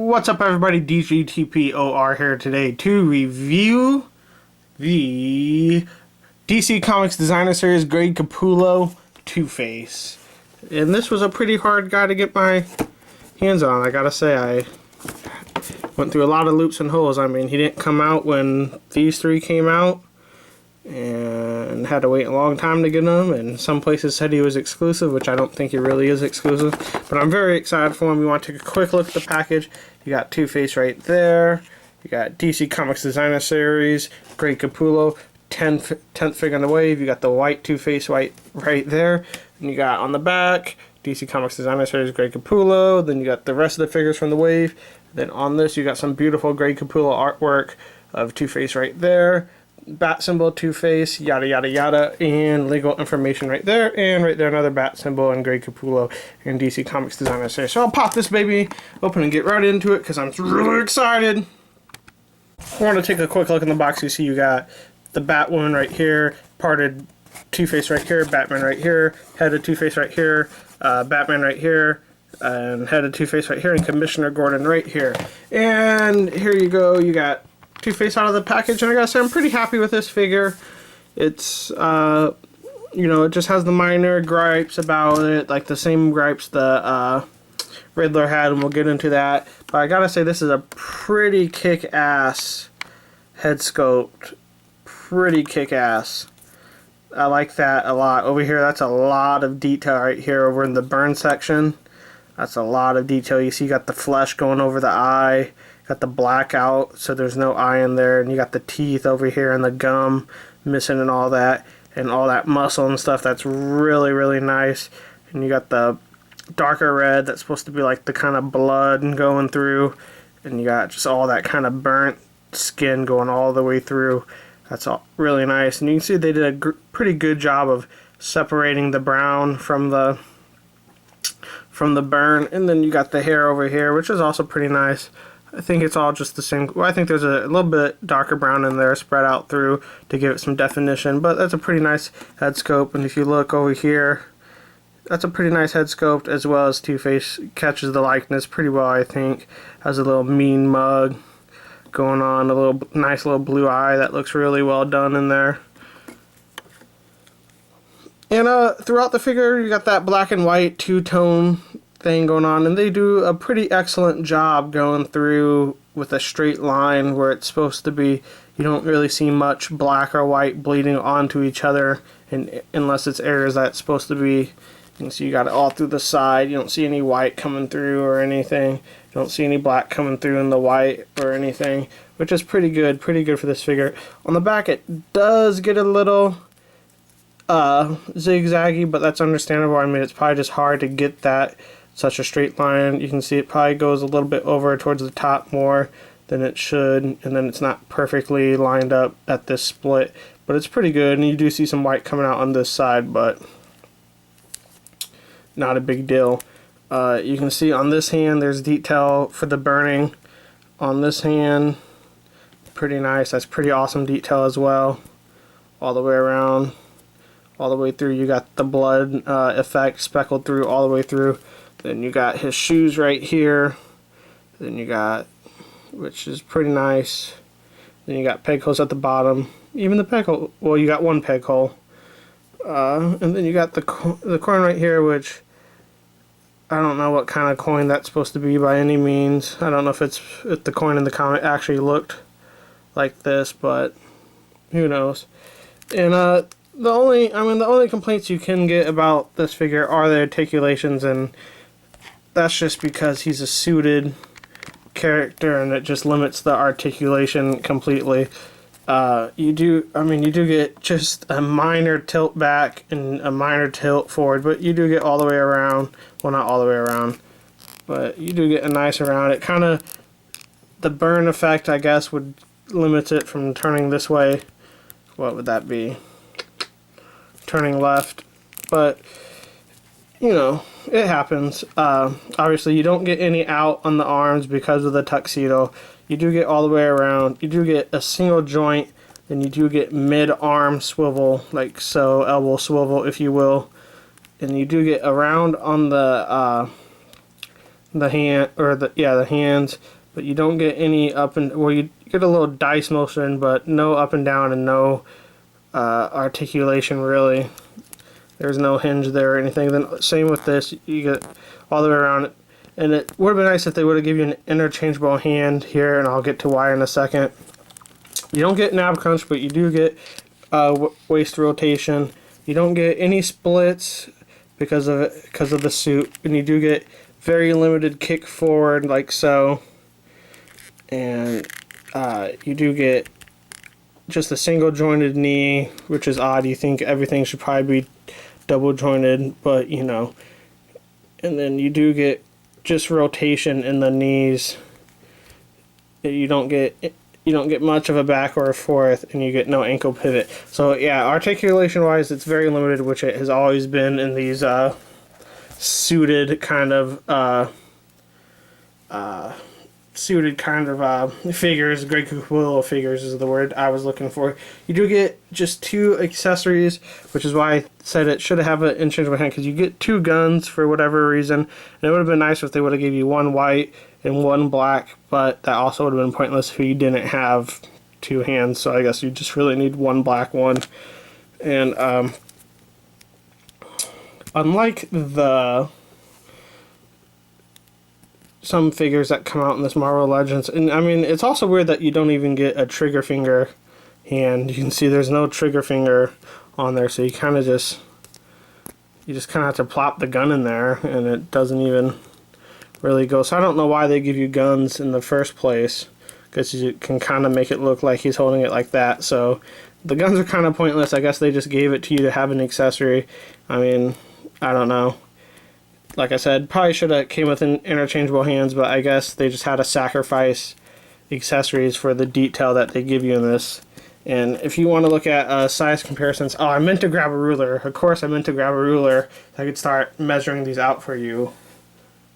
What's up, everybody? DGTPOR here today to review the DC Comics Designer Series Greg Capullo Two-Face. And this was a pretty hard guy to get my hands on. I gotta say, I went through a lot of loops and holes. I mean, he didn't come out when these three came out, and had to wait a long time to get him, and some places said he was exclusive, which I don't think he really is exclusive, but I'm very excited for him. You want to take a quick look at the package. You got Two-Face right there, you got DC Comics Designer Series Greg Capullo 10th figure on the wave. You got the white Two-Face right there, and you got on the back DC Comics Designer Series Greg Capullo. Then you got the rest of the figures from the wave. Then on this you got some beautiful Greg Capullo artwork of Two-Face right there, bat symbol, Two-Face, yada yada yada, and legal information right there, and right there another bat symbol and Greg Capullo and DC Comics Designer Series. So I'll pop this baby open and get right into it because I'm really excited. I want to take a quick look in the box. You see you got the Batwoman right here, parted Two-Face right here, Batman right here, head of Two-Face right here, Batman right here, and head of Two-Face right here, and Commissioner Gordon right here. And here you go, you got Two-Face out of the package, and I gotta say I'm pretty happy with this figure. It's you know, it just has the minor gripes about it, like the same gripes the Riddler had, and we'll get into that. But I gotta say this is a pretty kick-ass head sculpt. Pretty kick-ass. I like that a lot. Over here, that's a lot of detail right here over in the burn section. That's a lot of detail. You see you got the flesh going over the eye. Got the blackout, so there's no eye in there, and you got the teeth over here and the gum missing and all that muscle and stuff. That's really, really nice. And you got the darker red that's supposed to be like the kind of blood going through, and you got just all that kind of burnt skin going all the way through. That's all really nice, and you can see they did a pretty good job of separating the brown from the burn. And then you got the hair over here, which is also pretty nice. I think it's all just the same. Well, I think there's a little bit darker brown in there spread out through to give it some definition, but that's a pretty nice head sculpt. And if you look over here, that's a pretty nice head sculpt, as well as Two-Face catches the likeness pretty well, I think. Has a little mean mug going on, a little nice little blue eye that looks really well done in there. And throughout the figure, you got that black and white two-tone thing going on, and they do a pretty excellent job going through with a straight line where it's supposed to be. You don't really see much black or white bleeding onto each other, and unless it's areas that's supposed to be. You can see you got it all through the side. You don't see any white coming through or anything. You don't see any black coming through in the white or anything, which is pretty good for this figure. On the back, it does get a little zigzaggy, but that's understandable. I mean, it's probably just hard to get that such a straight line. You can see it probably goes a little bit over towards the top more than it should, and then it's not perfectly lined up at this split, but it's pretty good. And you do see some white coming out on this side, but not a big deal. You can see on this hand there's detail for the burning on this hand. Pretty nice. That's pretty awesome detail as well, all the way around, all the way through. You got the blood effect speckled through all the way through. Then you got his shoes right here. Then you got, which is pretty nice. Then you got peg holes at the bottom. Even the peg hole, well, you got one peg hole. And then you got the coin right here, which I don't know what kind of coin that's supposed to be by any means. I don't know if the coin in the comic actually looked like this, but who knows. And the only complaints you can get about this figure are the articulations, and that's just because he's a suited character, and it just limits the articulation completely. You do get just a minor tilt back and a minor tilt forward, but you do get all the way around. Well, not all the way around, but you do get a nice around. It kind of, the burn effect, I guess, would limit it from turning this way. What would that be? Turning left. But you know, it happens. Obviously, you don't get any out on the arms because of the tuxedo. You do get all the way around. You do get a single joint, then you do get mid-arm swivel, like so, elbow swivel, if you will. And you do get around on the the hand, or the hands, but you don't get any up and, well, you get a little dice motion, but no up and down and no articulation really. There's no hinge there or anything. Then same with this, you get all the way around it. And it would have been nice if they would have given you an interchangeable hand here, and I'll get to why in a second. You don't get nab crunch, but you do get waist rotation. You don't get any splits because of the suit, and you do get very limited kick forward like so. And you do get just a single jointed knee, which is odd. You think everything should probably be double jointed, but you know. And then you do get just rotation in the knees. You don't get much of a back or a forth, and you get no ankle pivot. So yeah, articulation wise, it's very limited, which it has always been in these suited kind of figures. Greg Capullo figures is the word I was looking for. You do get just 2 accessories, which is why I said it should have an interchangeable hand, because you get 2 guns for whatever reason. And it would have been nice if they would have given you 1 white and 1 black, but that also would have been pointless if you didn't have 2 hands. So I guess you just really need 1 black one. And unlike some figures that come out in this Marvel Legends, and I mean, it's also weird that you don't even get a trigger finger hand. You can see there's no trigger finger on there, so you kind of just have to plop the gun in there, and it doesn't even really go. So I don't know why they give you guns in the first place, because you can kind of make it look like he's holding it like that. So the guns are kind of pointless. I guess they just gave it to you to have an accessory. I mean, I don't know. Like I said, probably should have came with an interchangeable hands, but I guess they just had to sacrifice accessories for the detail that they give you in this. And if you want to look at size comparisons, oh, I meant to grab a ruler. Of course I meant to grab a ruler so I could start measuring these out for you.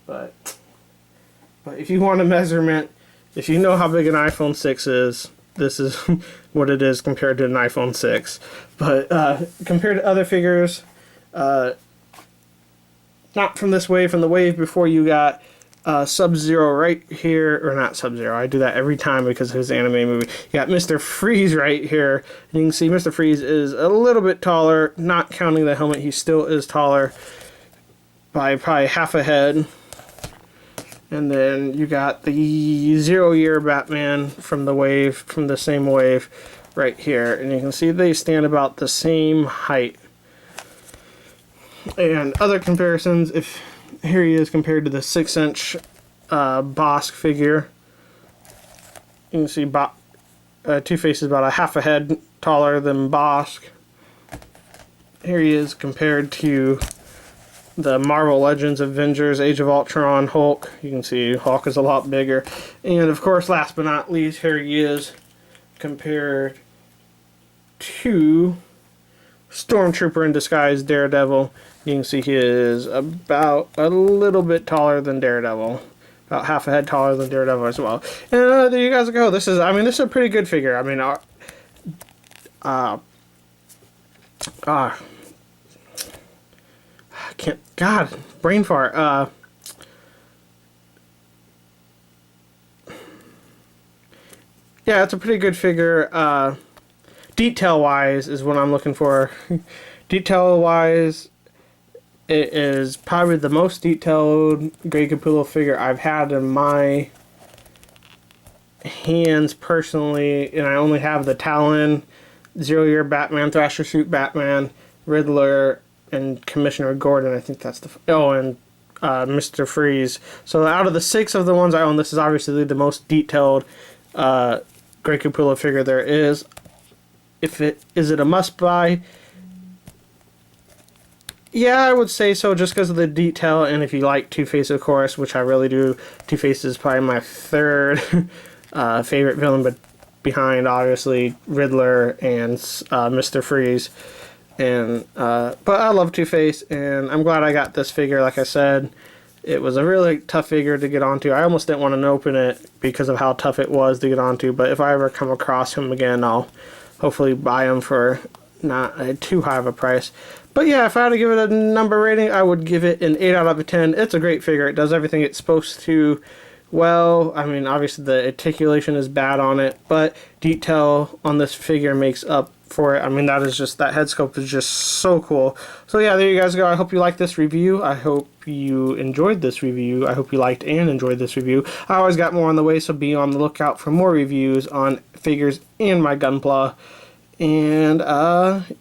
But if you want a measurement, if you know how big an iPhone 6 is, this is what it is compared to an iPhone 6. But compared to other figures, not from this wave, from the wave before, you got Sub-Zero right here, or not Sub-Zero, I do that every time because of his anime movie. You got Mr. Freeze right here, and you can see Mr. Freeze is a little bit taller, not counting the helmet, he still is taller by probably half a head. And then you got the 0 Year Batman from the same wave right here, and you can see they stand about the same height. And other comparisons, if here he is compared to the 6-inch Bosk figure. You can see Two-Face is about a half a head taller than Bosk. Here he is compared to the Marvel Legends Avengers Age of Ultron Hulk. You can see Hulk is a lot bigger. And of course, last but not least, here he is compared to Stormtrooper in Disguise Daredevil. You can see he is about a little bit taller than Daredevil, about half a head taller than Daredevil as well. And there you guys go. This is a pretty good figure. I mean, brain fart. Yeah, it's a pretty good figure. Detail-wise is what I'm looking for. Detail-wise, it is probably the most detailed Greg Capullo figure I've had in my hands personally, and I only have the Talon, 0 Year Batman, Thrasher Suit Batman, Riddler, and Commissioner Gordon. I think that's and Mr. Freeze. So out of the 6 of the ones I own, this is obviously the most detailed Greg Capullo figure there is. Is it a must-buy? Yeah, I would say so, just because of the detail, and if you like Two-Face, of course, which I really do. Two-Face is probably my 3rd favorite villain, but behind, obviously, Riddler and Mr. Freeze. And but I love Two-Face, and I'm glad I got this figure. Like I said, it was a really tough figure to get onto. I almost didn't want to open it because of how tough it was to get onto, but if I ever come across him again, I'll hopefully buy him for not too high of a price. But yeah, if I had to give it a number rating, I would give it an 8 out of 10. It's a great figure. It does everything it's supposed to. Well, I mean, obviously the articulation is bad on it, but detail on this figure makes up for it. I mean, that head sculpt is just so cool. So yeah, there you guys go. I hope you liked this review. I hope you enjoyed this review. I hope you liked and enjoyed this review. I always got more on the way, so be on the lookout for more reviews on figures and my Gunpla. And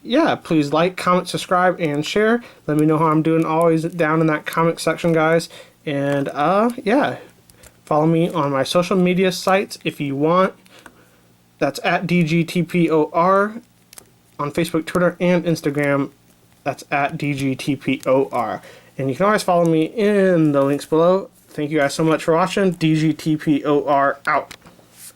yeah, please like, comment, subscribe, and share. Let me know how I'm doing always down in that comment section, guys. And yeah, follow me on my social media sites if you want. That's at DGTPOR on Facebook, Twitter, and Instagram. That's at DGTPOR. And you can always follow me in the links below. Thank you guys so much for watching. DGTPOR out.